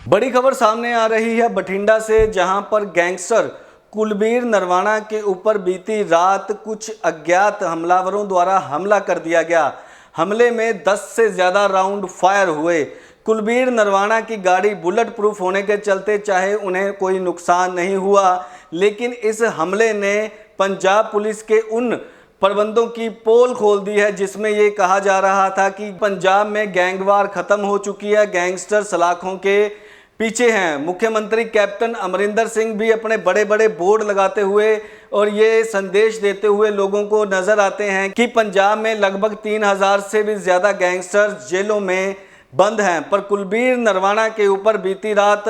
बड़ी खबर सामने आ रही है बठिंडा से, जहां पर गैंगस्टर कुलबीर नरवाना के ऊपर बीती रात कुछ अज्ञात हमलावरों द्वारा हमला कर दिया गया। हमले में 10 से ज़्यादा राउंड फायर हुए। कुलबीर नरवाना की गाड़ी बुलेट प्रूफ होने के चलते चाहे उन्हें कोई नुकसान नहीं हुआ, लेकिन इस हमले ने पंजाब पुलिस के उन प्रबंधों की पोल खोल दी है जिसमें ये कहा जा रहा था कि पंजाब में गैंगवार खत्म हो चुकी है, गैंगस्टर सलाखों के पीछे हैं। मुख्यमंत्री कैप्टन अमरिंदर सिंह भी अपने बड़े बड़े बोर्ड लगाते हुए और ये संदेश देते हुए लोगों को नजर आते हैं कि पंजाब में लगभग 3000 से भी ज़्यादा गैंगस्टर जेलों में बंद हैं। पर कुलबीर नरवाना के ऊपर बीती रात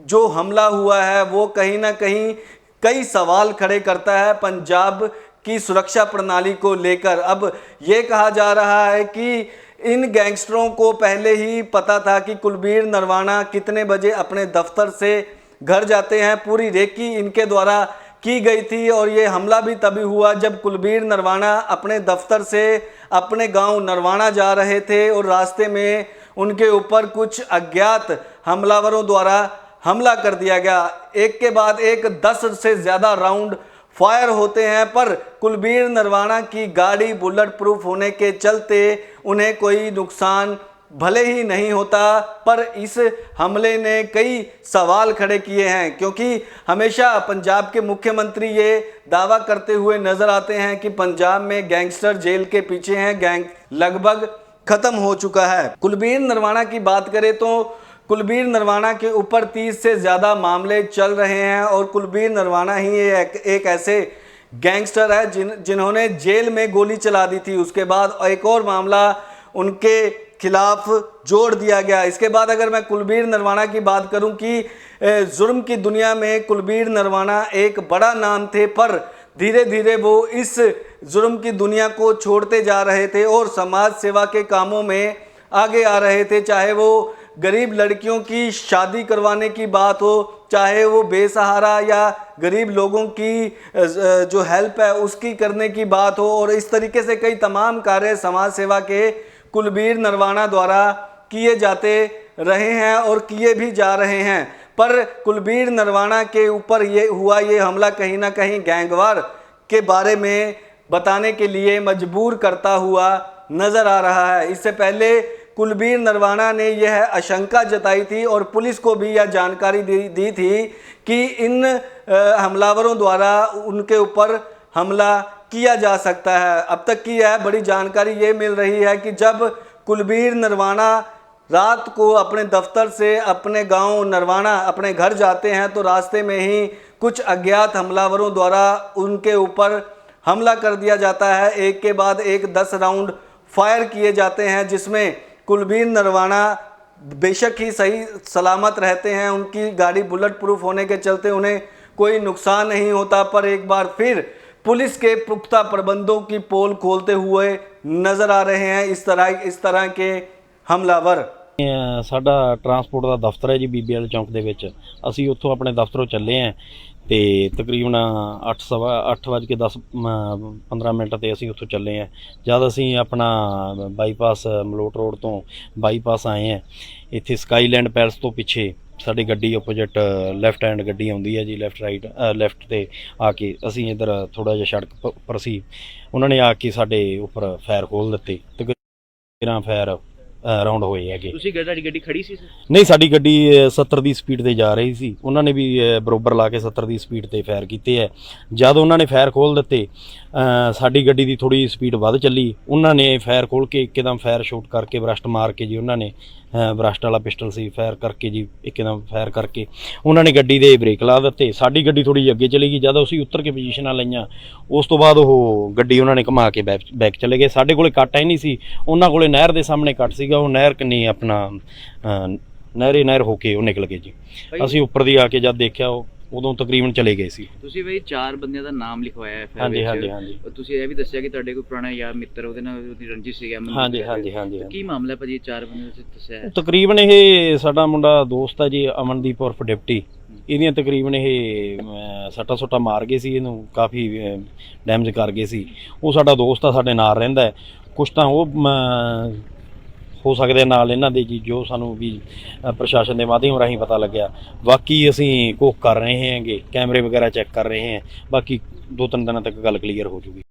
जो हमला हुआ है वो कहीं ना कहीं कई सवाल खड़े करता है पंजाब की सुरक्षा प्रणाली को लेकर। अब ये कहा जा रहा है कि इन गैंगस्टरों को पहले ही पता था कि कुलबीर नरवाना कितने बजे अपने दफ्तर से घर जाते हैं। पूरी रेकी इनके द्वारा की गई थी और ये हमला भी तभी हुआ जब कुलबीर नरवाना अपने दफ्तर से अपने गांव नरवाना जा रहे थे और रास्ते में उनके ऊपर कुछ अज्ञात हमलावरों द्वारा हमला कर दिया गया। एक के बाद एक 10 से ज़्यादा राउंड फायर होते हैं, पर कुलबीर नरवाना की गाड़ी बुलेट प्रूफ होने के चलते उन्हें कोई नुकसान भले ही नहीं होता, पर इस हमले ने कई सवाल खड़े किए हैं। क्योंकि हमेशा पंजाब के मुख्यमंत्री ये दावा करते हुए नजर आते हैं कि पंजाब में गैंगस्टर जेल के पीछे हैं, गैंग लगभग खत्म हो चुका है। कुलबीर नरवाना की बात करें तो कुलबीर नरवाना के ऊपर 30 से ज़्यादा मामले चल रहे हैं और कुलबीर नरवाना ही एक ऐसे गैंगस्टर है जिन्होंने जेल में गोली चला दी थी। उसके बाद एक और मामला उनके खिलाफ जोड़ दिया गया। इसके बाद अगर मैं कुलबीर नरवाना की बात करूं कि जुर्म की दुनिया में कुलबीर नरवाना एक बड़ा नाम थे, पर धीरे धीरे वो इस जुर्म की दुनिया को छोड़ते जा रहे थे और समाज सेवा के कामों में आगे आ रहे थे। चाहे वो गरीब लड़कियों की शादी करवाने की बात हो, चाहे वो बेसहारा या गरीब लोगों की जो हेल्प है उसकी करने की बात हो, और इस तरीके से कई तमाम कार्य समाज सेवा के कुलबीर नरवाना द्वारा किए जाते रहे हैं और किए भी जा रहे हैं। पर कुलबीर नरवाना के ऊपर ये हमला कहीं ना कहीं गैंगवार के बारे में बताने के लिए मजबूर करता हुआ नज़र आ रहा है। इससे पहले कुलबीर नरवाना ने यह आशंका जताई थी और पुलिस को भी यह जानकारी दी थी कि इन हमलावरों द्वारा उनके ऊपर हमला किया जा सकता है। अब तक की यह बड़ी जानकारी ये मिल रही है कि जब कुलबीर नरवाना रात को अपने दफ्तर से अपने गांव नरवाना अपने घर जाते हैं तो रास्ते में ही कुछ अज्ञात हमलावरों द्वारा उनके ऊपर हमला कर दिया जाता है। एक के बाद एक 10 राउंड फायर किए जाते हैं, जिसमें कुलबीर नरवाना बेशक ही सही सलामत रहते हैं। उनकी गाड़ी बुलेट प्रूफ होने के चलते उन्हें कोई नुकसान नहीं होता, पर एक बार फिर पुलिस के पुख्ता प्रबंधों की पोल खोलते हुए नज़र आ रहे हैं इस तरह के हमलावर। साडा ट्रांसपोर्ट का दफ्तर है जी बीबीएल चौंक दे विच। असीं उत्थों अपने दफ्तरों चले हैं तो तकरीबन 8:10-15 ते असीं उत्थों चले हैं। जद असीं अपना बाईपास मलोट रोड तो बाईपास आए हैं, इत्थे स्काईलैंड पैलेस तो पिछे साडी गड्डी अपोजिट लैफ्ट हैंड गड्डी आउंदी है जी, लैफ्ट ते आके असीं इधर थोड़ा जिहा सड़क पर सी, उन्होंने आके साडे उपर फायर खोल दित्ते। तकरीबन फायर राउंड होए हैगे। ਤੁਹਾਡੀ ਗੱਡੀ ਖੜੀ ਸੀ? नहीं, साडी गड्डी 70 की स्पीड ते जा रही सी, उन्होंने भी बरोबर ला के 70 की स्पीड ते फायर किए है। जद उन्होंने फायर खोल दिते साडी गड्डी की थोड़ी स्पीड वध चली, उन्होंने फायर खोल के एकदम फायर शूट करके ब्रस्ट मार के जी, उन्होंने ब्रस्ट वाला पिस्टल सी फायर करके जी एकदम फायर करके उन्होंने गड्डी दे ब्रेक ला दिते। साडी गड्डी थोड़ी अगे चली गई, जद असीं उतर के पोजीशनां लईआं उस तो बाद वो गड्डी उन्होंने घुमा के बैक चले गए। साडे कोले कट है नहीं सी, उन्हां कोले नहर दे सामने कट सीगा, वो नहर कन्नी अपना नहर होके वो निकल गए जी। असीं उपर दी आके जद देखिया उदों तकरीबन चले गए सी। ਤੁਸੀਂ ਬਈ 4 ਬੰਦਿਆਂ ਦਾ ਨਾਮ ਲਿਖਵਾਇਆ ਹੈ ਫਿਰ? ਹਾਂਜੀ ਹਾਂਜੀ ਹਾਂਜੀ। ਤੁਸੀਂ ਇਹ ਵੀ ਦੱਸਿਆ ਕਿ ਤੁਹਾਡੇ ਕੋਈ ਪੁਰਾਣਾ ਯਾਰ ਮਿੱਤਰ ਉਹਦੇ ਨਾਲ ਉਹਦੀ ਰੰਜਿਸ਼ ਸੀਗਾ? ਹਾਂਜੀ ਹਾਂਜੀ ਹਾਂਜੀ। ਕੀ ਮਾਮਲਾ ਭਾਜੀ 4 ਬੰਦਿਆਂ ਦਾ ਦੱਸਿਆ ਹੈ? ਤਕਰੀਬਨ ਇਹ ਸਾਡਾ ਮੁੰਡਾ ਦੋਸਤ ਹੈ ਜੀ, ਅਮਨਦੀਪ ਉਰਫ ਡਿਪਟੀ। ਇਹਦੀਆਂ ਤਕਰੀਬਨ ਇਹ ਸੱਟਾ ਸੁੱਟਾ ਮਾਰ ਗਏ ਸੀ, ਇਹਨੂੰ ਕਾਫੀ ਡੈਮੇਜ ਕਰ ਗਏ ਸੀ। ਉਹ ਸਾਡਾ ਦੋਸਤ ਆ, ਸਾਡੇ ਨਾਲ ਰਹਿੰਦਾ ਹੈ। ਕੁਛ ਤਾਂ ਉਹ ਹੋ ਸਕਦੇ ਨਾਲ ਇਹਨਾਂ ਦੇ ਜੀ, ਜੋ ਸਾਨੂੰ ਵੀ ਪ੍ਰਸ਼ਾਸਨ ਦੇ ਮਾਧਿਅਮ ਰਾਹੀਂ ਪਤਾ ਲੱਗਿਆ। ਬਾਕੀ ਅਸੀਂ ਕੋਖ ਕਰ ਰਹੇ ਹੈਗੇ, ਕੈਮਰੇ ਵਗੈਰਾ ਚੈੱਕ ਕਰ ਰਹੇ ਹਾਂ, ਬਾਕੀ 2-3 ਦਿਨਾਂ ਤੱਕ ਗੱਲ ਕਲੀਅਰ ਹੋ ਜੂਗੀ।